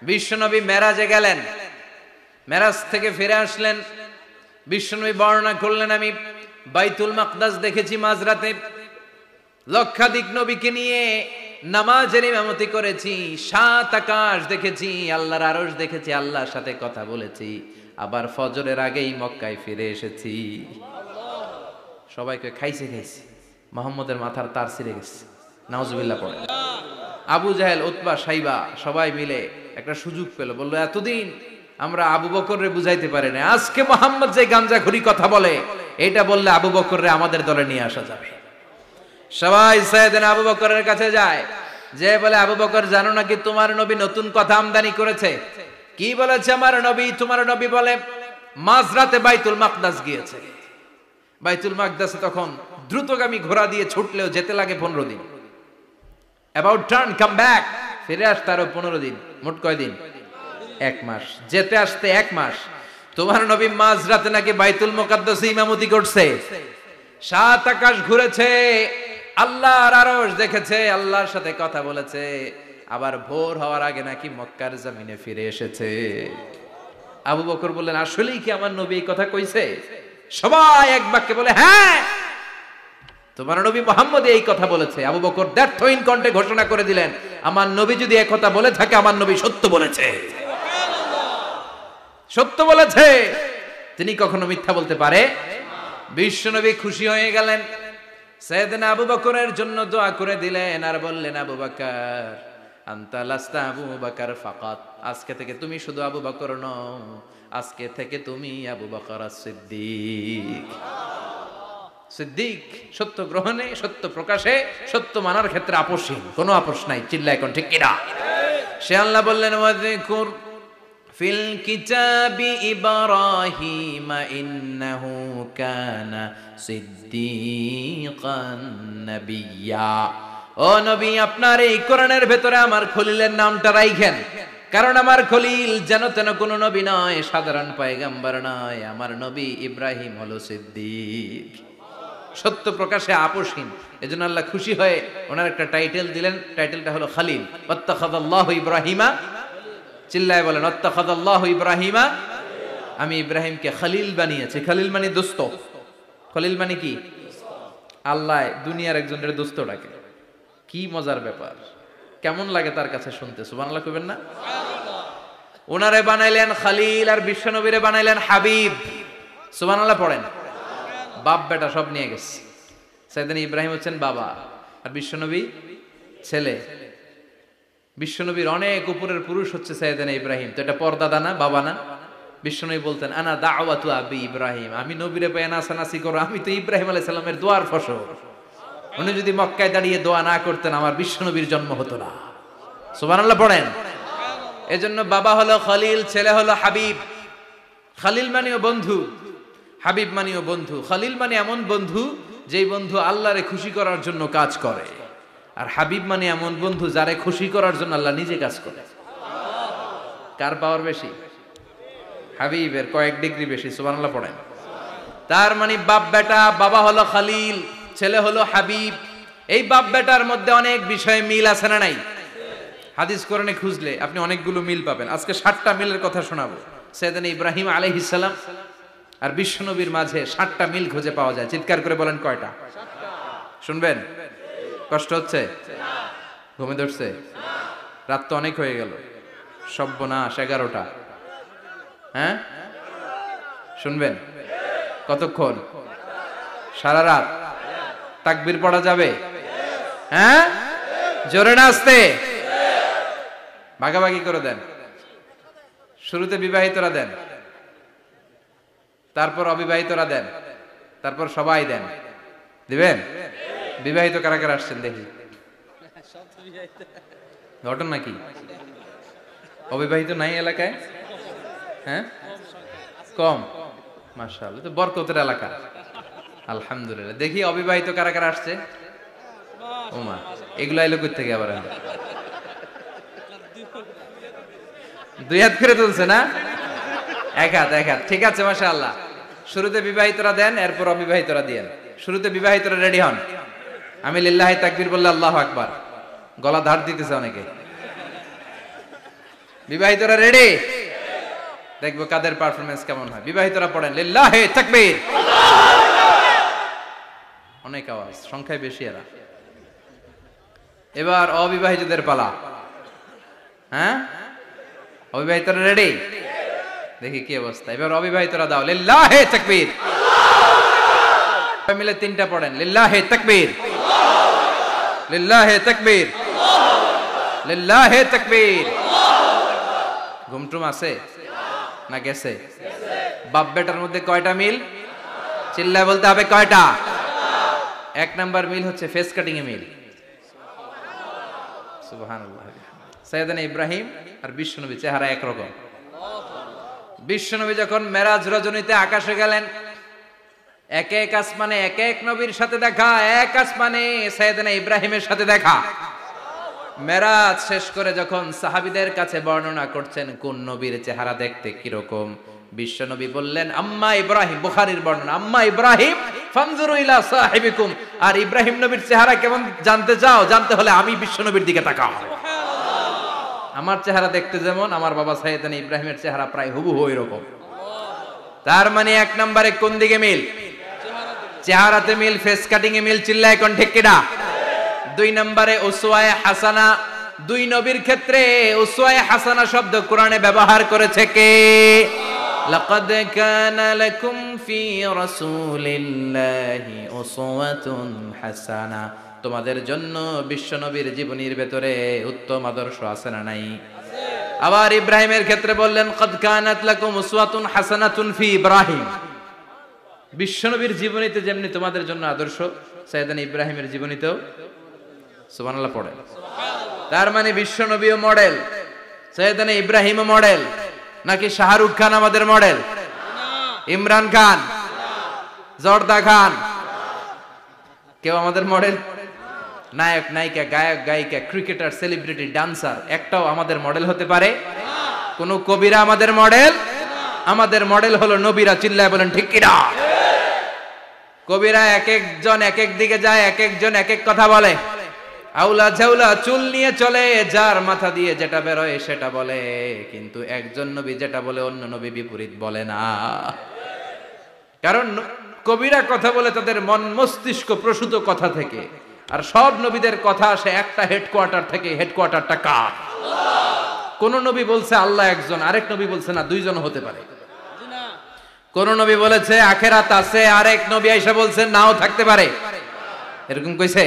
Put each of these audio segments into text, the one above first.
বিশ্বনবী মেরাজে গেলেন, মেরাজ থেকে ফিরে আসলেন। বিশ্বনবী বর্ণনা করলেন, আমি বাইতুল মাকদাস দেখেছি মাঝরাতে, লক্ষাধিক নবীকে নিয়ে নামাজের ইমামতি করেছি, 7 আকাশ দেখেছি, আল্লাহর আরশ দেখেছি, আল্লাহর সাথে কথা বলেছি, আবার ফজরের আগেই মক্কায় ফিরে এসেছি। সবাইকে খাইছে মোহাম্মদের মাথার তার ছিঁড়ে গেছে, নাউজুবিল্লাহ পড়ে। আবু জাহেল, উতবা, সাইবা সবাই মিলে একটা সুযোগ পেল, বললো এতদিন আমরা আবু বকররে বুঝাইতে পারি না, আজকে মোহাম্মদ যে গাঞ্জাখুরি কথা বলে এটা বললে আবু বকররে আমাদের দলে নিয়ে আসা যাবে। সবাই সাইয়েদনা আবু বকরের কাছে যায়, যে বলে আবু বকর জানো নাকি তোমার নবী নতুন কথা আমদানি করেছে? কি বলেছে আমার নবী? তোমার নবী বলে মাঝরাতে বাইতুল মাকদাস গিয়েছে। বাইতুল মাকদাসে তখন দ্রুতগামী ঘোড়া দিয়ে ছুটলেও যেতে লাগে 15 দিন। অ্যাবাউট টার্ন কাম ব্যাক, ফিরে আসতে আরো 15 দিন, মোট কয় দিন? 1 মাস। যেতে আসতে 1 মাস। তোমার নবী মাঝরাতে নাকি বাইতুল মুকাদ্দাসে ইমামতি করছে, 7 আকাশ ঘুরেছে, আল্লাহর আরশ দেখেছে, আল্লাহর সাথে কথা বলেছে, আবার ভোর হওয়ার আগে নাকি মক্কার জমিনে ফিরে এসেছে। আবু বকর বললেন, আসলেই কি আমার নবী এই কথা কইছে? সবাই এক বাক্যে বলে, হ্যাঁ তোমার নবী মুহাম্মদ এই কথা বলেছে। আবু বকর দ্ব্যর্থহীন কণ্ঠে ঘোষণা করে দিলেন, আমার নবী যদি এই কথা বলে থাকে, আমার নবী সত্য বলেছে, সত্য বলেছে, তিনি কখনো মিথ্যা বলতে পারে? বিশ্বনবী খুশি হয়ে গেলেন, সাইয়েদনা আবু বকরের জন্য দোয়া করে দিলেন, আর বললেন, আবু বকর আনতা লাস্তা আবু বকর ফাকাত, আজকে থেকে তুমি শুধু আবু বকর নও, আজকে থেকে তুমি আবু বকর সিদ্দিক। সিদ্দিক সত্য গ্রহণে, সত্য প্রকাশে, সত্য মানার ক্ষেত্রে আপোষহীন, কোনো আপোষ নাই। চিল্লায় কোন ঠিক কিনা? সে আল্লাহ বললেন, ওয়াযকুর ফিল কিতাবি ইব্রাহিম ইন্নাহু কানা সিদ্দিকান নাবিয়্যা। ও নবী, আপনার এই কোরআনের ভেতরে আমার খলিলের নামটা রাখেন, কারণ আমার খলিল যেন তেন কোনো নবী নয়, সাধারণ পয়গম্বর নয়, আমার নবী ইব্রাহিম হলো সিদ্দিক, সত্য প্রকাশে আপোষহীন। এজন্য আল্লাহ খুশি হয়ে ওনার একটা টাইটেল দিলেন, টাইটেলটা হলো খলিল। ওয়াত্তাখাযাল্লাহু ইব্রাহিমা, চিল্লায় বলেন, ওয়াত্তাখাযাল্লাহু ইব্রাহিমা, আমি ইব্রাহিমকে খলিল বানিয়েছি। খলিল মানে দোস্ত। খলিল মানে কি? আল্লাহ দুনিয়ার একজনের দোস্ত ডাকে। কি মজার ব্যাপার, কেমন লাগে তার কাছে শুনতে? সুবহানাল্লাহ কইবেন না? ওনারে বানাইলেন খলিল, আর বিশ্বনবীরে বানাইলেন হাবিব। সুবহানাল্লাহ পড়েন। বাপ বেটা সব নিয়ে গেছে। সাইয়েদনা ইব্রাহিম হচ্ছেন বাবা, আর বিশ্বনবী ছেলে। বিশ্বনবীর অনেক উপরের পুরুষ হচ্ছে সাইয়েদনা ইব্রাহিম। তো এটা পরদাদা না, বাবা না? বিশ্বনবী বলতেন, আনা দাওয়াতু আবি ইব্রাহিম, আমি নবীরে পেয়ে নাচানাচি করো, আমি তো ইব্রাহিম আলাইহিস সালামের দোয়ার ফসল। উনি যদি মক্কায় দাঁড়িয়ে দোয়া না করতেন, আমার বিশ্বনবীর জন্ম হতো না। সুবহানাল্লাহ পড়েন। এজন্য বাবা হলো খলিল, ছেলে হলো হাবিব। খলিল মানেও বন্ধু, হাবিব মানেও বন্ধু। খলিল মানে এমন বন্ধু যেই বন্ধু আল্লাহরে খুশি করার জন্য কাজ করে, আর হাবিব মানে এমন বন্ধু যারে খুশি করার জন্য আল্লাহ নিজে কাজ করে। কার পাওয়ার বেশি? হাবিবের কয়েক ডিগ্রি বেশি। সুবহানাল্লাহ পড়েন। তার মানে বাপ বেটা, বাবা হলো খলিল, ছেলে হলো হাবিব। এই বাপ বেটার মধ্যে অনেক বিষয়ে মিল আছে না নাই? হাদিস কোরআনে খুঁজলে আপনি অনেকগুলো মিল পাবেন। আজকে 7টা মিলের কথা শোনাবো। সাইয়েদনা ইব্রাহিম আলাইহিস সালাম আর বিশ্বনবীর মাঝে 7টা মিল খুঁজে পাওয়া যায়। চিৎকার করে বলেন, কয়টা? শুনবেন? কষ্ট হচ্ছে? ঘুমে ধরছে? রাত তো অনেক হয়ে গেল। সর্বনাশ, 11টা। হ্যাঁ, শুনবেন? কতক্ষণ? সারা রাত। তাকবীর পড়া যাবে? হ্যাঁ, জোরে না আস্তে? ভাগাভাগি করে দেন। শুরুতে বিবাহিতরা দেন, তারপর অবিবাহিতরা দেন, তারপর সবাই দেন। দিবেন? বিবাহিত কারা কারা আসছেন দেখি? ঘটনা কি? অবিবাহিত নাই এলাকায়? হ্যাঁ, কম। মাশাআল্লাহ, তো বরকতের এলাকা। আলহামদুলিল্লাহ। দেখি অবিবাহিত কারা কারা আসছে? ওমা, এগুলো আইলো কই থেকে আবার? 2 হাত করে তুলছে না? 1 হাত, 1 হাত। ঠিক আছে, মাশাআল্লাহ। শুরুতে বিবাহিতরা দেন, এরপর অবিবাহিতরা দিয়েন। শুরুতে বিবাহিতরা রেডি হন। আমি লিল্লাহি তাকবীর বললে আল্লাহু আকবার। গলা ধার দিতেছে অনেকে। বিবাহিতরা রেডি? দেখবো কাদের পারফরমেন্স কেমন হয়। বিবাহিতরা পড়েন লিল্লাহি তাকবীর। অনেক আওয়াজ, সংখ্যায় বেশি এরা। এবার অবিবাহিতদের পালা। হ্যাঁ, অবিবাহিতরা রেডি? দেখি কি অবস্থা। এবার অবিবাহিতরা দাও লিল্লাহি তাকবীর। সবাই মিলে তিনটা পড়েন লিল্লাহি তাকবীর, লিল্লাহি তাকবীর, লিল্লাহি তাকবীর। ঘুমটুম আছে না গেছে? বাপ বেটার মধ্যে কয়টা মিল? চিল্লায় বলতে হবে কয়টা? এক নাম্বার মিল হচ্ছে ফেস কাটিং এ মিল। সুবহানাল্লাহ। সাইয়েদনা ইব্রাহিম আর বিশ্বনবী চেহারা একরকম। বিশ্বনবী যখন মেরাজ রজনীতে আকাশে গেলেন, এক এক আসমানে এক এক নবীর সাথে দেখা, এক আসমানে সাইয়েদনা ইব্রাহিমের সাথে দেখা। মেরাজ শেষ করে যখন সাহাবীদের কাছে বর্ণনা করছেন কোন নবীর চেহারা দেখতে কিরকম, বিশ্বনবী বললেন আম্মা ইব্রাহিম, বুখারীর বর্ণনা, আম্মা ইব্রাহিম ফানজুরু ইলা সাহিবিকুম। আর ইব্রাহিম নবীর চেহারা কেমন জানতে চাও? জানতে হলে আমি বিশ্বনবীর দিকে তাকাও। আমার চেহারা দেখতে যেমন, আমার বাবা সাইয়েদনা ইব্রাহিমের চেহারা প্রায় হুবহু এরকম। তার মানে এক নম্বরে কোন দিকে মিল? চেহারাতে মিল, ফেস কাটিং এ মিল। চিল্লায় কোন ঠিক কিনা? দুই নম্বরে উসওয়ায়ে হাসানা। দুই নবীর ক্ষেত্রে উসওয়ায়ে হাসানা শব্দ কোরআনে ব্যবহার করেছে কে? লাকাদ কানা লাকুম ফি রাসূলিল্লাহি উসওয়াতুন হাসানা। তোমাদের জন্য বিশ্বনবীর জীবনীর ভেতরে উত্তম আদর্শ আছে না নাই? আবার ইব্রাহিমের ক্ষেত্রে বললেন কদ কানাত লাকুম উসওয়াতুন হাসানাতুন ফি ইব্রাহিম। বিশ্বনবীর জীবনীতে যেমনি তোমাদের জন্য আদর্শ, সাইয়েদনা ইব্রাহিমের জীবনীতেও। সুবহানাল্লাহ পড়ে। তার মানে বিশ্বনবীও মডেল, সাইয়েদনা ইব্রাহিমও মডেল। নাকি শাহরুখ খান আমাদের মডেল? ইমরান খান, জর্দা খান, কেউ আমাদের মডেল? নায়ক নায়িকা, গায়ক গায়িকা, ক্রিকেটার, সেলিব্রিটি, ডান্সার একটাও আমাদের মডেল হতে পারে? কোন কবিরা আমাদের মডেল? আমাদের মডেল হলো নবীরা। চিল্লায় বলেন ঠিক কিনা? কবিরা এক একজন এক এক দিকে যায়, এক একজন এক এক কথা বলে। আউলা ঝাউলা চুল নিয়ে চলে, যার মাথা দিয়ে যেটা বেরোয় সেটা বলে। কিন্তু একজন নবী যেটা বলে অন্য নবী বিপরীত বলে না। কারণ কবিরা কথা বলে তাদের মন মস্তিষ্ক প্রসূত কথা থেকে, আর সব নবীদের কথা আসে একটা হেডকোয়ার্টার থেকে। হেডকোয়ার্টারটা কার? কোন নবী বলছে আল্লাহ একজন, আরেক নবী বলছে না দুইজন হতে পারে। কোন নবী বলেছে আখেরাত আছে, আরেক নবী আইসা বলছে নাও থাকতে পারে। এরকম কইছে?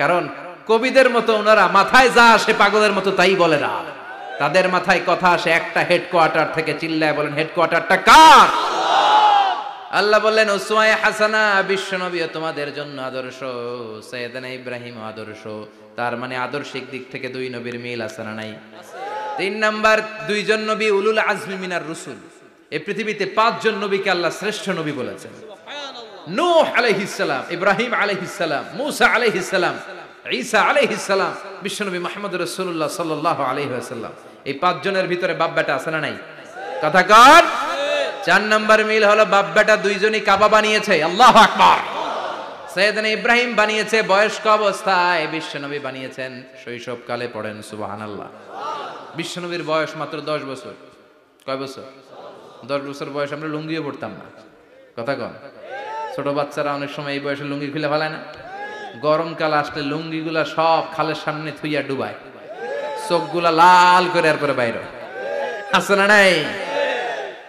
কারণ কবিদের মতো ওনারা মাথায় যা আসে পাগলের মতো তাই বলে না। তাদের মাথায় কথা আসে একটা হেডকোয়ার্টার থেকে। চিল্লায় বলেন হেডকোয়ার্টারটা কার? আল্লাহ বললেন উসওয়ায়ে হাসানা। বিশ্বনবী তোমাদের জন্য আদর্শ, সাইয়েদনা ইব্রাহিম আদর্শ। তার মানে আদর্শিক দিক থেকে দুই নবীর মিল আছে না নাই? তিন নাম্বার, দুইজন নবী উলুল আজমি মিনার রুসুল। এই পৃথিবীতে পাঁচজন নবীকে আল্লাহ শ্রেষ্ঠ নবী বলেছেন। নূহ আলাইহিস সালাম, ইব্রাহিম আলাইহিস সালাম, মূসা আলাইহিস সালাম, ঈসা আলাইহিস সালাম, বিশ্বনবী মুহাম্মদ রাসূলুল্লাহ সাল্লাল্লাহু আলাইহি ওয়াসাল্লাম। এই পাঁচজনের ভিতরে বাপ বেটা আছে না নাই? কথা কর। চার নাম্বার মিল হলো বাপ বেটা দুইজনই কাবা বানিয়েছে। আল্লাহু আকবার। সাইয়েদনা ইব্রাহিম বানিয়েছে বয়স্ক অবস্থায়, বিশ্বনবী বানিয়েছেন শৈশবকালে। পড়েন সুবহানাল্লাহ। বিশ্বনবীর বয়স মাত্র 10 বছর। কয় বছর? 10 বছর বয়স আমরা লুঙ্গিও পড়তাম না। কথা কন। ছোট বাচ্চারা অনেক সময় এই বয়সে লুঙ্গি খুলে ফেলায় না? গরমকাল আসলে লুঙ্গিগুলা সব খালের সামনে থুইয়া ডুবায়, চোখগুলা লাল করে এরপরে বাইরে আছে না নাই?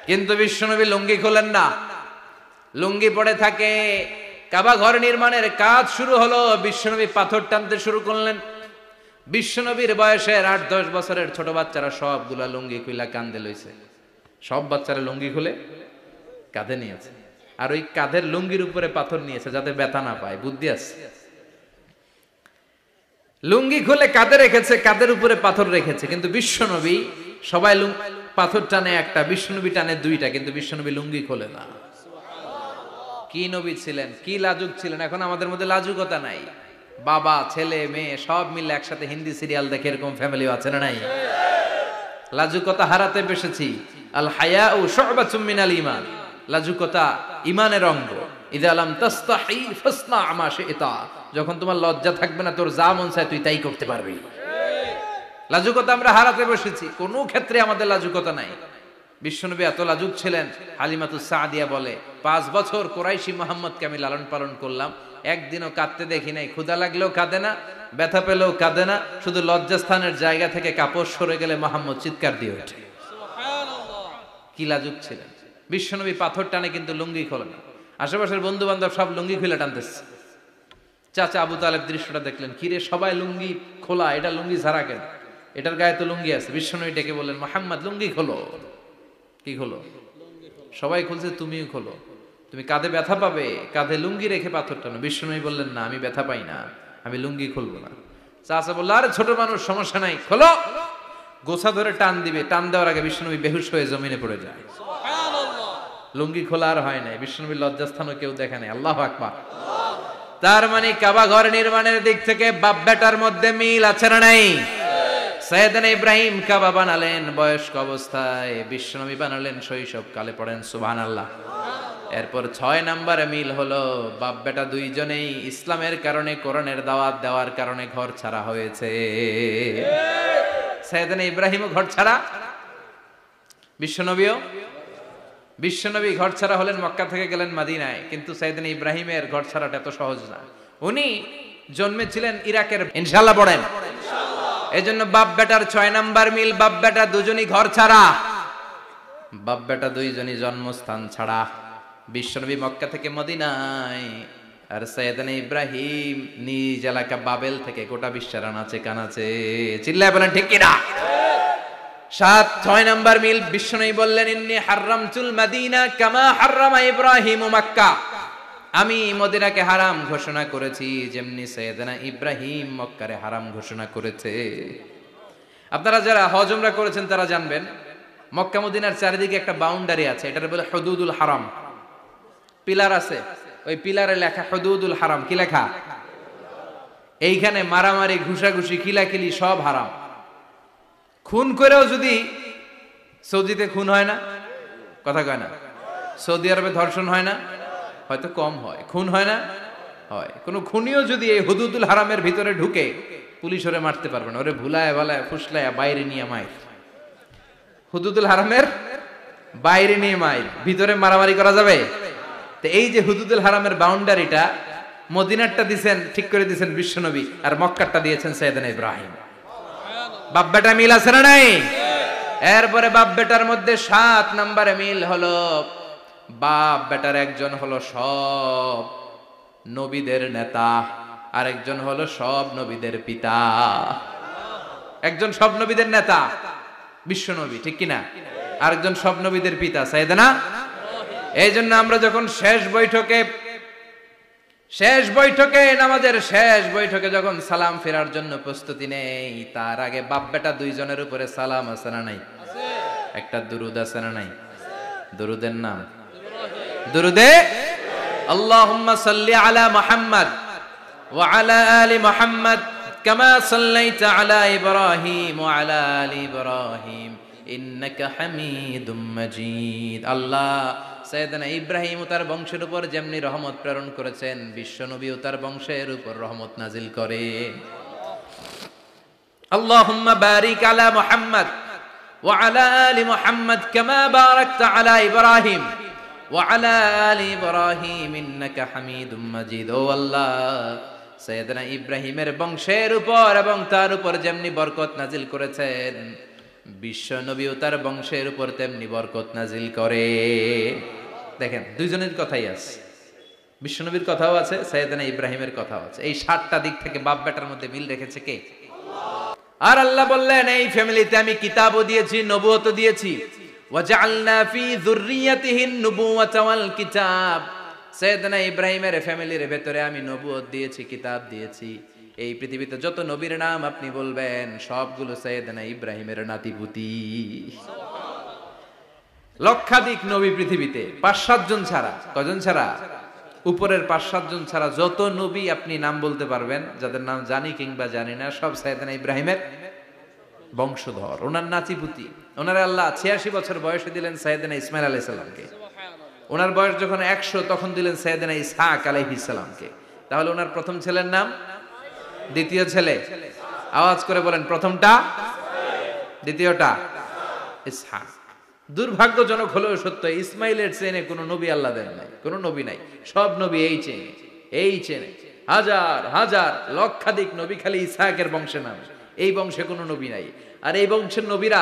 কিন্তু বিশ্বনবী লুঙ্গি খোলেন না, লুঙ্গি পড়ে থাকে। কাবা ঘর নির্মাণের কাজ শুরু হলো, বিশ্বনবী পাথর টানতে শুরু করলেন। বিশ্বনবীর বয়সের 8-10 বছরের ছোট বাচ্চারা সবগুলা লুঙ্গি খুইলা কাঁধে লইছে। সব বাচ্চারা লুঙ্গি খুলে কাঁধে নিয়েছে, আর ওই কাঁধের লুঙ্গির উপরে পাথর নিয়েছে যাতে ব্যথা না পায়। বুদ্ধি আছে। লুঙ্গি খুলে কাঁধে রেখেছে, কাঁধের উপরে পাথর রেখেছে। কিন্তু বিশ্বনবী সবাই পাথর টানে একটা, বিশ্বনবী টানে দুইটা, কিন্তু বিশ্বনবী লুঙ্গি খোলে না। কি নবী ছিলেন, কি লাজুক ছিলেন। এখন আমাদের মধ্যে লাজুকতা নাই। বাবা ছেলে মেয়ে সব মিলে একসাথে হিন্দি সিরিয়াল দেখে, এরকম ফ্যামিলিও আছে না নাই? লাজুকতা হারাতে বসেছি। আল হায়াউ শু'বাতুম মিনাল ঈমান। লাজুকতা ঈমানের অঙ্গ। ইযা লাম তাস্তাহি ফাসনা মা শি'তা। যখন তোমার লজ্জা থাকবে না, তোর যা মন চায় তুই তাই করতে পারবি। লাজুকতা আমরা হারাতে বসেছি, কোনো ক্ষেত্রে আমাদের লাজুকতা নাই। বিশ্বনবী এত লাজুক ছিলেন, হালিমাতুস সাদিয়া বলে 5 বছর কুরাইশি মুহাম্মদকে আমি লালন পালন করলাম, একদিনও কাঁদতে দেখি নাই। ক্ষুধা লাগলেও কাঁদে না, ব্যথা পেলেও কাঁদে না, শুধু লজ্জাস্থানের জায়গা থেকে কাপড় সরে গেলে মুহাম্মদ চিৎকার দিয়ে ওঠে। কি লাজুক ছিলেন বিশ্বনবী। পাথর টানে কিন্তু লুঙ্গি খোলে না। আশেপাশের বন্ধু বান্ধব সব লুঙ্গি খুলে টানতেছে। চাচা আবু তালেব দৃশ্যটা দেখলেন, কিরে সবাই লুঙ্গি খোলা, এটা লুঙ্গি ছাড়া কেন? এটার গায়ে তো লুঙ্গি আছে। বিশ্বনবী ডেকে বললেন, মুহাম্মদ লুঙ্গি খোলো। কি খোলো? সবাই খুলছে, তুমিও খোলো। তুমি কাঁধে ব্যথা পাবে, কাঁধে লুঙ্গি রেখে পাথর টানো। বিশ্বনবী বললেন, না আমি ব্যথা পাই না, আমি লুঙ্গি খুলবো না। চাচা বলল, আরে ছোট মানুষ, সমস্যা নাই, খোলো। গোছা ধরে টান দিবে, টান দেওয়ার আগে বিশ্বনবী বেহুশ হয়ে জমিনে পড়ে যায়। লুঙ্গি খোলা আর হয় নাই। বিশ্বনবীর লজ্জাস্থানও কেউ দেখে নাই। আল্লাহু আকবার। তার মানে কাবা ঘর নির্মাণের দিক থেকে বাপ বেটার মধ্যে মিল আছে না নাই? সাইয়েদনা ইব্রাহিম কাবা বানালেন বয়স্ক অবস্থায়, বিশ্বনবী বানালেন শৈশবকালে। পড়েন সুবহানাল্লাহ। এরপর 6 নম্বরে মিল হলো, বাপ বেটা দুইজনেই ইসলামের কারণে, কোরআনের দাওয়াত দেওয়ার কারণে ঘর ছাড়া হয়েছে। সাইয়েদনা ইব্রাহিমও ঘর ছাড়া, বিশ্বনবী ঘর ছাড়া হলেন, মক্কা থেকে গেলেন মদিনায়। কিন্তু সাইয়েদনা ইব্রাহিমের ঘর ছাড়াটা এত সহজ না। উনি জন্মেছিলেন ইরাকের। ইনশাআল্লাহ পড়েন। এজন্য বাপ বেটার 6 নাম্বার মিল, বাপ বেটা দুজনই ঘর ছাড়া, বাপ বেটা দুইজনই জন্মস্থান ছাড়া। বিশ্বনবী মক্কা থেকে মদিনায়, আর সাইয়েদনা ইব্রাহিম নিজ এলাকা বাবেল থেকে গোটা বিশ্বের আনাচে কানাচে। চিল্লায় বলেন ঠিক কিনা? 6 নাম্বার মিল, বিশ্বনবী বললেন, ইন্নী হারামতুল মদিনা কামা হারামা ইব্রাহিম মক্কা। আমি মদিনাকে হারাম ঘোষণা করেছি যেমনি সাইয়েদনা ইব্রাহিম মক্কারে হারাম ঘোষণা করেছে। আপনারা যারা হজ উমরা করেছেন তারা জানবেন, মক্কা মদিনার চারিদিকে একটা বাউন্ডারি আছে, এটার বলে হুদুদুল হারাম। পিলার আছে, ওই পিলারে লেখা হুদুদুল হারাম। কি লেখা? এইখানে মারামারি, ঘুষাঘুষি, কিলাকিলি সব হারাম। খুন করেও যদি, সৌদিতে খুন হয় না, কথা কয় না? সৌদি আরবে ধর্ষণ হয় না? হয়তো কম হয়। খুন হয় না? হয়। কোন খুনিও যদি এই হুদুদুল হারামের ভিতরে ঢুকে, পুলিশ ওরে মারতে পারবে না। ওরে ভুলায় ভালায় ফুসলায় বাইরে নিয়ে মাইর। হুদুদুল হারামের বাইরে নিয়ে মাইর, ভিতরে মারামারি করা যাবে? তো এই যে হুদুদুল হারামের বাউন্ডারিটা, মদিনারটা দিয়েছেন, ঠিক করে দিয়েছেন বিশ্বনবী, আর মক্কারটা দিয়েছেন সাইয়েদনা ইব্রাহিম। বাপ বেটা মিল আছে না নাই? এরপরে বাপ বেটার মধ্যে 7 নম্বরে মিল হলো, বাপ বেটার একজন হলো সব নবীদের নেতা, আর একজন হলো সব নবীদের পিতা। একজন সব নবীদের নেতা বিশ্বনবী, ঠিক কিনা? আরেকজন সব নবীদের পিতা সাইয়েদনা। এই জন্য আমরা যখন শেষ বৈঠকে নামাজের শেষ বৈঠকে যখন সালাম ফেরার জন্য প্রস্তুতি নেই, তার আগে বাপ বেটা দুইজনের উপরে সালাম আছে না নাই? একটা দুরুদ আছে না নাই? দুরুদের নাম দুরুদে আল্লাহুম্মা সাল্লি আলা মুহাম্মদ ওয়া আলা আলি মুহাম্মদ কামা সাল্লাইতা আলা ইব্রাহিম ওয়া আলা আলি ইব্রাহিম ইন্নাকা হামিদুম মাজিদ। আল্লাহ সাইয়েদনা ইব্রাহিম ও তার বংশের উপর যেমনি রহমত প্রেরণ করেছেন, বিশ্বনবী ও তার বংশের উপর রহমত নাজিল করেন। আল্লাহুম্মা বারিক আলা মুহাম্মদ ওয়া আলা আলি মুহাম্মদ কামা বারাকতা আলা ইব্রাহিম ওয়া আলা আলি ইব্রাহিম ইন্নাকা হামিদুম মাজিদ। ও আল্লাহ, সাইয়েদনা ইব্রাহিমের বংশের উপর এবং তার উপর যেমনি বরকত নাজিল করেছেন, বিশ্বনবী ও তার বংশের উপর তেমনি বরকত নাজিল করে। দেখেন, দুইজনের কথাই আছে, বিশ্বনবীর কথাও আছে, সাইয়েদনা ইব্রাহিমের কথাও আছে। এই 7টা দিক থেকে বাপ বেটার মধ্যে মিল রেখেছে কে? আর আল্লাহ বললেন, এই ফ্যামিলিতে আমি কিতাবও দিয়েছি, নবুয়তও দিয়েছি। ওয়াজআলনা ফি যুররিয়াতিহিন নুবুওয়াতা ওয়াল কিতাব। সাইয়েদনা ইব্রাহিমের ফ্যামিলির ভেতরে আমি নবুয়ত দিয়েছি, কিতাব দিয়েছি। এই পৃথিবীতে যত নবীর নাম আপনি বলবেন, সবগুলো সাইয়েদনা ইব্রাহিমের নাতিপুতি। লক্ষাধিক নবী পৃথিবীতে, 5-7 জন ছাড়া। কজন ছাড়া? উপরের 5-7 জন ছাড়া যত নবী আপনি নাম বলতে পারবেন, যাদের নাম জানি কিংবা জানি না, সব সাইয়েদনা ইব্রাহিমের বংশধর, ওনার নাতিপুতি। ওনার আল্লাহ 86 বছর বয়সে দিলেন সাইয়েদনা ইসমাইল আলাইহিস সালামকে। ওনার বয়স যখন 100 তখন দিলেন সাইয়েদনা ইসহাক আলাইহিস সালামকে। তাহলে ওনার প্রথম ছেলের নাম, দ্বিতীয় ছেলে, আওয়াজ করে বলেন প্রথমটা দ্বিতীয়টা ইসহাক। দুর্ভাগ্যজনক হলেও সত্য, ইসমাইলের চেনে কোনো নবী আল্লাহ দেন নাই, কোনো নবী নাই। সব নবী এই চেনে হাজার হাজার লক্ষাধিক নবী খালি ইসহাকের বংশে নামে, এই বংশে কোনো নবী নাই। আর এই বংশের নবীরা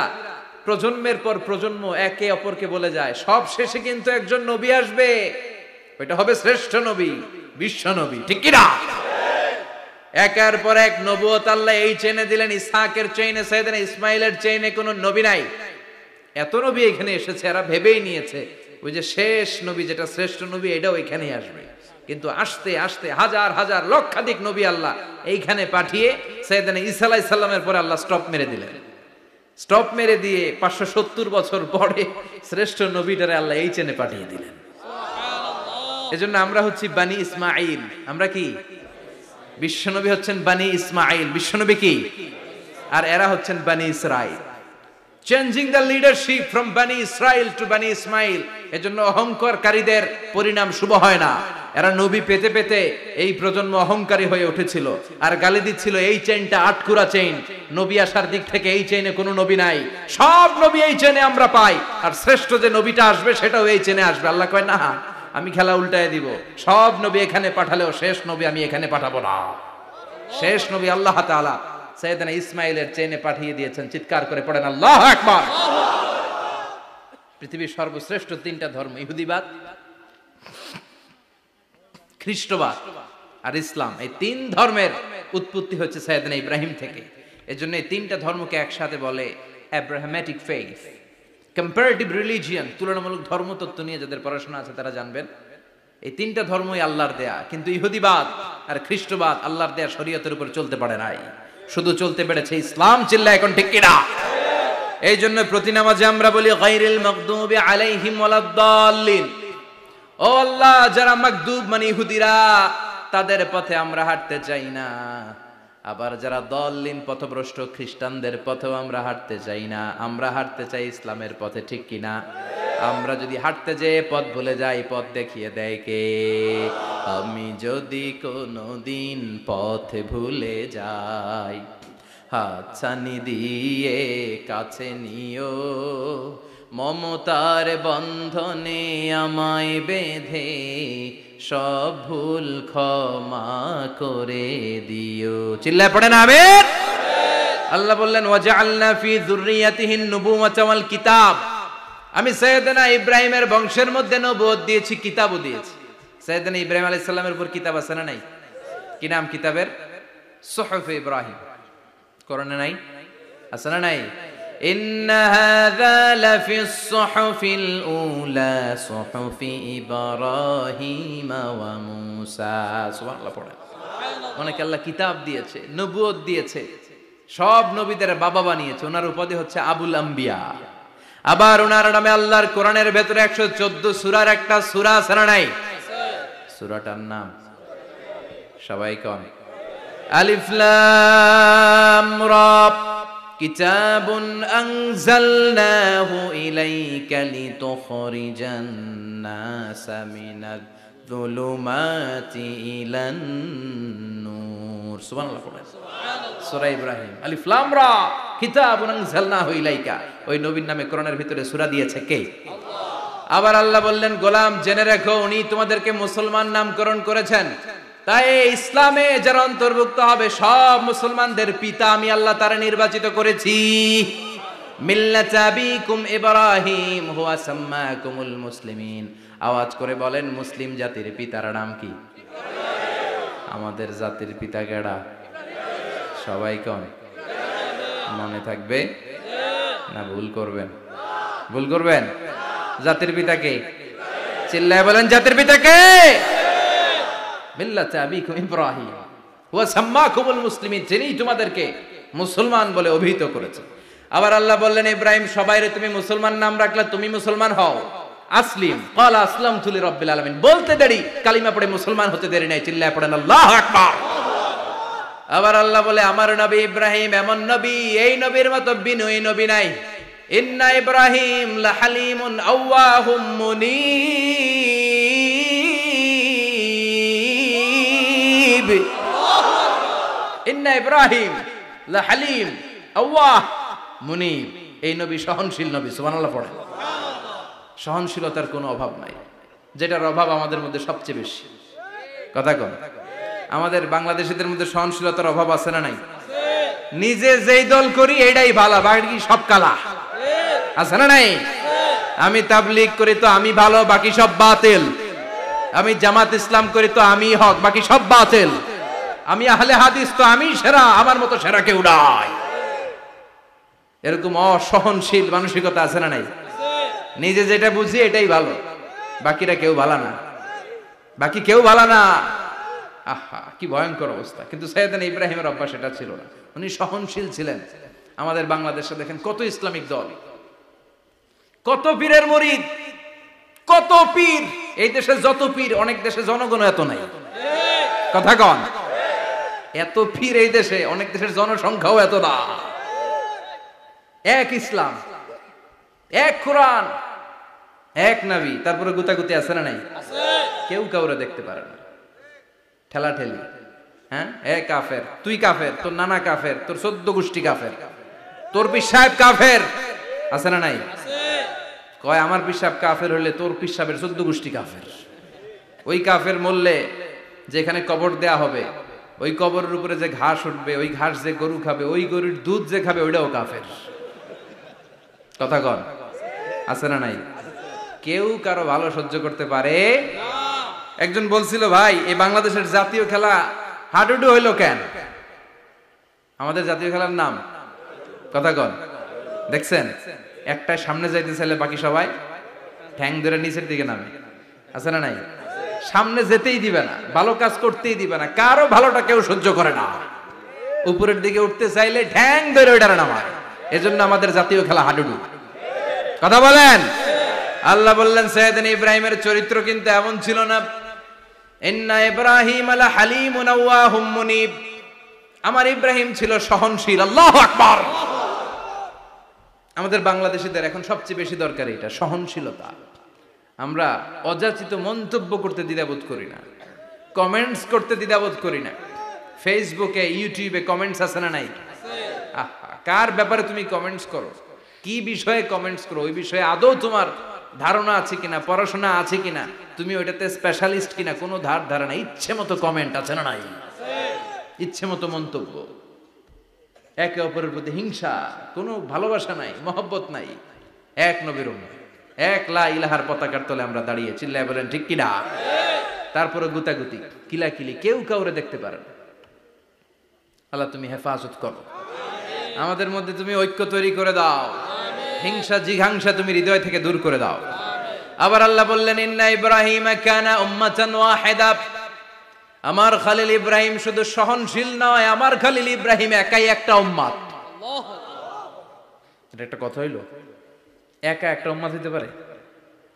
প্রজন্মের পর প্রজন্ম একে অপরকে বলে যায়, সব শেষে কিন্তু একজন নবী আসবে, ওইটা হবে শ্রেষ্ঠ নবী, বিশ্ব নবী, ঠিক কিনা? একের পর এক নবুয়ত আল্লাহ এই চেনে দিলেন। ইসহাকের চেইনে, সাইয়েদনা ইসমাইলের চেইনে কোনো নবী নাই। এত নবী এখানে এসেছে, এরা ভেবেই নিয়েছে ওই যে শেষ নবী, যেটা শ্রেষ্ঠ নবী, এটাও এখানেই আসবে। কিন্তু আস্তে আস্তে হাজার হাজার লক্ষাধিক নবী আল্লাহ এইখানে পাঠিয়ে সাইয়েদনা ঈসা আলাইহিস সালামের পরে আল্লাহ স্টপ মেরে দিলেন। স্টপ মেরে দিয়ে 570 বছর পরে শ্রেষ্ঠ নবীটারে আল্লাহ এই চেনে পাঠিয়ে দিলেন। এজন্য আমরা হচ্ছি বানি ইসমাইল। আমরা কি? বিশ্বনবী হচ্ছেন বানি ইসমাইল, বিশ্বনবী কি? আর এরা হচ্ছেন বানি Israil. Changing the leadership from বানি ইসরাইল টু বানি ইসমাইল। এজন্য অহংকারীদের পরিণাম শুভ হয় না। এরা নবী পেতে পেতে এই প্রজন্ম অহংকারী হয়ে উঠেছিল আর গালি দিচ্ছিল এই চেইনটা আটকুরা চেইন, নবী আসার দিক থেকে এই চেইনে কোনো নবী নাই, সব নবী এই চেইনে আমরা পাই, আর শ্রেষ্ঠ যে নবীটা আসবে সেটাও এই চেইনে আসবে। আল্লাহ কয় না, আমি খেলা উল্টায় দিব, সব নবী এখানে পাঠালেও শেষ নবী আমি এখানে পাঠাবো না। শেষ নবী আল্লাহ তাআলা সাইয়েদনা ইসমাইলের চেইনে পাঠিয়ে দিয়েছেন। চিৎকার করে পড়েন আল্লাহু আকবার। পৃথিবীর সর্বশ্রেষ্ঠ তিনটা ধর্ম, ইহুদিবাদ, খ্রিস্টবাদ আর ইসলাম, এই তিন ধর্মের উৎপত্তি হচ্ছে সাইয়েদনা ইব্রাহিম থেকে। এজন্য এই তিনটা ধর্মকে একসাথে বলে আব্রাহামেটিক ফেইথ, কম্পারেটিভ রিলিজিয়ন। তুলনামূলক ধর্মতত্ত্ব নিয়ে যাদের পড়াশোনা আছে তারা জানবেন এই তিনটা ধর্মই আল্লাহর দেয়া, কিন্তু ইহুদিবাদ আর খ্রিস্টবাদ আল্লাহর দেয়া শরীয়তের উপর চলতে পারে নাই, শুধু চলতে পেরেছে ইসলাম। চিল্লা এখন ঠিক কিনা? এই জন্য প্রতি নামাজে আমরা বলি গায়রিল মাগদুবি আলাইহিম ওয়ালাদ-দাল্লিন। ও আল্লাহ, যারা মাগদুব মানে ইহুদিরা, তাদের পথে আমরা হাঁটতে চাই না। আবার যারা দল্লিন পথভ্রষ্ট খ্রিস্টানদের পথেও আমরা হাঁটতে চাই না, আমরা হাঁটতে চাই ইসলামের পথে, ঠিক কিনা? আমরা যদি হাঁটতে যেয়ে পথ ভুলে যাই, পথ দেখিয়ে দেয় কে? আমি যদি কোনোদিন পথে ভুলে যাই, হাতছানি দিয়ে কাছে নিও, মমতার বন্ধনে আমায় বেঁধে সব ভুল ক্ষমা করে দিও। চিল্লায় পড়েন আমিন। আল্লাহ বললেন ওয়াজআলনা ফি যুররিয়াতিহিন নুবুওয়াতা ওয়াল কিতাব। আমি সাইয়েদনা ইব্রাহিমের বংশের মধ্যে নবুয়ত দিয়েছি, কিতাবও দিয়েছি। সাইয়েদনা ইব্রাহিম আলাইহিস সালামের উপর কিতাব আছে না নাই? কি নাম কিতাবের? সুহুফে ইব্রাহিম। কোরআনে নাই? আছে না নাই? ইন্না হাযা লাফিস সুহুফিল উলা সুহুফি ইব্রাহিম ওয়া মূসা। সুবহানাল্লাহ পড়েন। অনেক আল্লাহ কিতাব দিয়েছে, নবুয়ত দিয়েছে, সব নবীদের বাবা বানিয়েছে। ওনার উপাধি হচ্ছে আবুল আম্বিয়া। আবার ওনার নামে আল্লাহর কোরআনের ভেতরে 114 সূরার একটা সূরা আছে না নাই? সূরাটার নাম সবাই কোন? আলিফ লাম রা। কিতাবুন আনজালনাহু ইলাইকা লিতুখরিজান নাসা মিনাজ যুলুমাতি ইলান নূর। সুবহানাল্লাহ পড়েন। সূরা ইব্রাহিম আলিফ লাম রা কিতাবুন আনজালনাহু ইলাইকা। ওই নবীর নামে কোরআনের ভিতরে সূরা দিয়েছে কে? আল্লাহ। আবার আল্লাহ বললেন গোলাম জেনে রাখো, উনি তোমাদেরকে মুসলমান নামকরণ করেছেন, তাই ইসলামে যারা অন্তর্ভুক্ত হবে সব মুসলমানদের পিতা আমি আল্লাহ তারা নির্বাচিত করেছি। মিল্লাত আবিকুম ইব্রাহিম হুয়া সাম্মাকুমুল মুসলিমিন। আওয়াজ করে বলেন মুসলিম জাতির পিতার নাম কি? আমাদের জাতির পিতা কেডা? সবাই কোন? মনে থাকবে না ভুল করবেন? ভুল করবেন? জাতির পিতা কে? চিল্লায় বলেন জাতির পিতা কে? মিল্লাত আবিকুম ইব্রাহিম ওয়া সাম্মাকুমুল মুসলিমিন, যিনি তোমাদেরকে মুসলমান বলে অভিহিত করেছে। আবার আল্লাহ বললেন ইব্রাহিম সবাইরে তুমি মুসলমান নাম রাখলে, তুমি মুসলমান হও। আসলিম ক্বালা আসলামতু লিরাব্বিল আলামিন, বলতে দেরি, কালিমা পড়ে মুসলমান হতে দেরি নাই। চিল্লায় পড়েন আল্লাহু আকবার। আবার আল্লাহ বলে আমার নবী ইব্রাহিম এমন নবী, এই নবীর মতো বিনয়ী নবী নাই। ইন্না ইব্রাহিম লাহালিমুন আওয়াহুম মুনীব। ইন্না ইব্রাহিম লাহালিম আওয়াহ, মুনিব, এই নবী সহনশীল নবী, সুবহানাল্লাহ পড়ে। সহনশীলতার কোনো অভাব নাই, যেটার অভাব আমাদের মধ্যে সবচেয়ে বেশি। কথা কন, আমাদের বাংলাদেশিদের মধ্যে সহনশীলতার অভাব আছে না নাই? নিজে যেই দল করি এইটাই ভালো, বাকি সব কালা, আছে না নাই? আমি তাবলীগ করি তো আমি ভালো, বাকি সব বাতিল। আমি জামাত ইসলাম করি তো আমি হক, বাকি সব বাতিল। আমি আহলে হাদিস তো আমি সেরা, আমার মতো সেরা কেউ নাই। এরকম অসহনশীল মানসিকতা আছে না নাই? নিজে যেটা বুঝি এটাই ভালো, বাকিরা কেউ ভালো না, বাকি কেউ ভালো না। আহা, কি ভয়ঙ্কর অবস্থা। কিন্তু সাইয়েদনা ইব্রাহিমের অভ্যাস এটা ছিল না, উনি সহনশীল ছিলেন। আমাদের বাংলাদেশে দেখেন কত ইসলামিক দল, কত পীরের মুরিদ, কত পীর। এই দেশে যত পীর, অনেক দেশে জনগণ এত নাই। কথা কন, এত পীর এই দেশে, অনেক দেশের জনসংখ্যাও এত না। এক ইসলাম, এক কোরআন, এক নবী, তারপরে গুতাগুতি আছে না নাই? কেউ কাউরে দেখতে পারে না, ঠেলা ঠেলি। হ্যাঁ, এ কাফের, তুই কাফের, তোর নানা কাফের, তোর 14 গোষ্ঠী কাফের, তোর পীর সাহেব কাফের, আছে না নাই? কয় আমার পীর সাহেব কাফের হলে তোর পীর সাহেবের 14 গোষ্ঠী কাফের। ওই কাফের মরলে যেখানে কবর দেয়া হবে, ওই কবরের উপরে যে ঘাস উঠবে, ওই ঘাস যে গরু খাবে, ওই গরুর দুধ যে খাবে, ওইটাও কাফের। কথা কন, আছে না নাই? কেউ কারো ভালো সহ্য করতে পারে না। একজন বলছিল, ভাই এই বাংলাদেশের জাতীয় খেলা হাডুডু হইলো কেন? আমাদের জাতীয় খেলার নাম, কথা কন, দেখছেন? একটা সামনে যাইতে চাইলে বাকি সবাই ঠ্যাং ধরে নিচের দিকে নামে, আছে না নাই? সামনে যেতেই দিবে না, ভালো কাজ করতেই দিবে না, কারো ভালোটা কেউ সহ্য করে না। উপরের দিকে উঠতে চাইলে ঠ্যাং ধরে ওইটারে নামায়। এজন্য আমাদের জাতীয় খেলা হাডুডু। কথা বলেন। আল্লাহ বললেন সাইয়েদনা ইব্রাহিমের চরিত্র কিন্তু এমন ছিল না। ইন্না ইব্রাহিম আলা হালিমুন আওয়াহুম মুনিব, আমার ইব্রাহিম ছিল সহনশীল। আল্লাহু আকবার। আমাদের বাংলাদেশীদের এখন সবচেয়ে বেশি দরকার এটা, সহনশীলতা। আমরা অযাচিত মন্তব্য করতে দ্বিধাবোধ করি না, কমেন্টস করতে দ্বিধাবোধ করি না। ফেসবুকে, ইউটিউবে কমেন্টস আছে না নাই? কার ব্যাপারে তুমি কমেন্টস করো, কি বিষয়ে কমেন্টস করো, ওই বিষয়ে আদৌ তোমার ধারণা আছে কিনা, পড়াশোনা আছে কিনা, তুমি ওইটাতে স্পেশালিস্ট কিনা, কোনো ধারণা। ইচ্ছে মতো কমেন্ট, আছে না নাই? ইচ্ছে মতো মন্তব্য, একে অপরের প্রতি হিংসা, কোনো ভালোবাসা নাই, মহব্বত নাই। এক নবীর উম্মত, এক লা ইলাহার পতাকার তলে আমরা দাঁড়িয়ে, চিল্লায় বলেন ঠিক কিনা? তারপরে গুতাগুতি, কিলাকিলি, কেউ কাউরে দেখতে পারে না। আল্লাহ তুমি হেফাজত করো, আমাদের মধ্যে তুমি ঐক্য তৈরি করে দাও, হিংসা জিঘাংসা তুমি হৃদয় থেকে দূর করে দাও। আবার আল্লাহ বললেন ইন্না ইব্রাহিম কানা উম্মাতান ওয়াহিদা, আমার খলিল ইব্রাহিম শুধু সহনশীল নয়, আমার খলিল ইব্রাহিম একাই একটা উম্মত। এটা একটা কথা হইলো, একা একটা উম্মত হইতে পারে?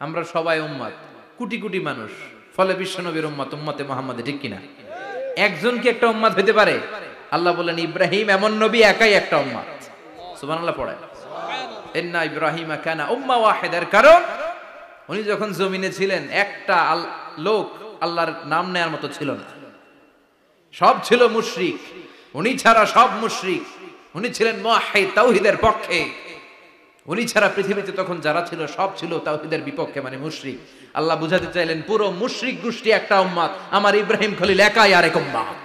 আমরা সবাই উম্মত, কোটি কোটি মানুষ, ফলে বিশ্ব নবীর উম্মত, উম্মতে মুহাম্মাদে, ঠিক কিনা? একজন কি একটা উম্মত হইতে পারে? আল্লাহ বললেন ইব্রাহিম এমন নবী, একাই একটা উম্মত। সুবহানাল্লাহ পড়ে। ইন্না ইব্রাহিম কানা উম্মাহ ওয়াহিদার কারণ উনি যখন জমিনে ছিলেন একটা লোক আল্লাহর নাম নেয়ার মতো ছিল না, সব ছিল মুশরিক, উনি ছাড়া সব মুশরিক। উনি ছিলেন মুওয়াহহিদ, তাওহীদের পক্ষে। উনি ছাড়া পৃথিবীতে তখন যারা ছিল সব ছিল তাওহীদের বিপক্ষে, মানে মুশরিক। আল্লাহ বুঝাতে চাইলেন পুরো মুশরিক গোষ্ঠী একটা উম্মত, আমার ইব্রাহিম খলিল একাই আরেক উম্মত।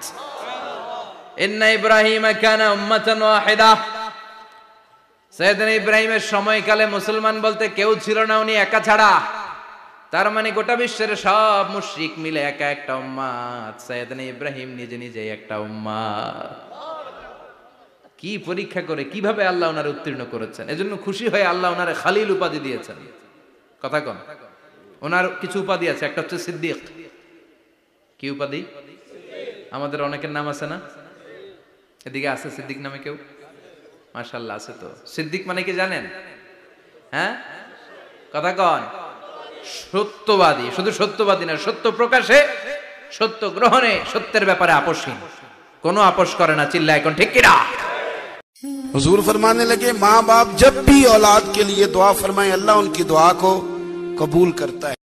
ইন্না ইব্রাহিম কানা উম্মাতান ওয়াহিদা, সাইয়েদনা ইব্রাহিমের সময়কালে মুসলমান বলতে কেউ ছিল না, উনি একা ছাড়া। তার মানে গোটা বিশ্বের সব মুশরিক মিলে একা একটা উম্মত, সাইয়েদনা ইব্রাহিম নিজে নিজে একটা উম্মত। কি পরীক্ষা করে, কিভাবে আল্লাহ ওনারে উত্তীর্ণ করেছেন। এজন্য খুশি হয়ে আল্লাহ ওনারে খালিল উপাধি দিয়েছেন। কথা কন, ওনার কিছু উপাধি আছে, একটা হচ্ছে সিদ্দিক। কি উপাধি? আমাদের অনেকের নাম আছে না? এদিকে আছে সিদ্দিক নামে কেউ? মাশাআল্লাহ আছে তো। সিদ্দিক মানে কি জানেন? হ্যাঁ, কথা কন। সত্যবাদী, শুধু সত্যবাদী না, সত্য প্রকাশে, সত্য গ্রহণে, সত্যের ব্যাপারে আপোষহীন, কোনো আপোষ করে না। চিল্লা এখন ঠিক কিনা? हुजूर फरमाने लगे, माँ बाप जब भी औलाद के लिए दुआ फरमाए, अल्लाह उनकी दुआ को कबूल करता है।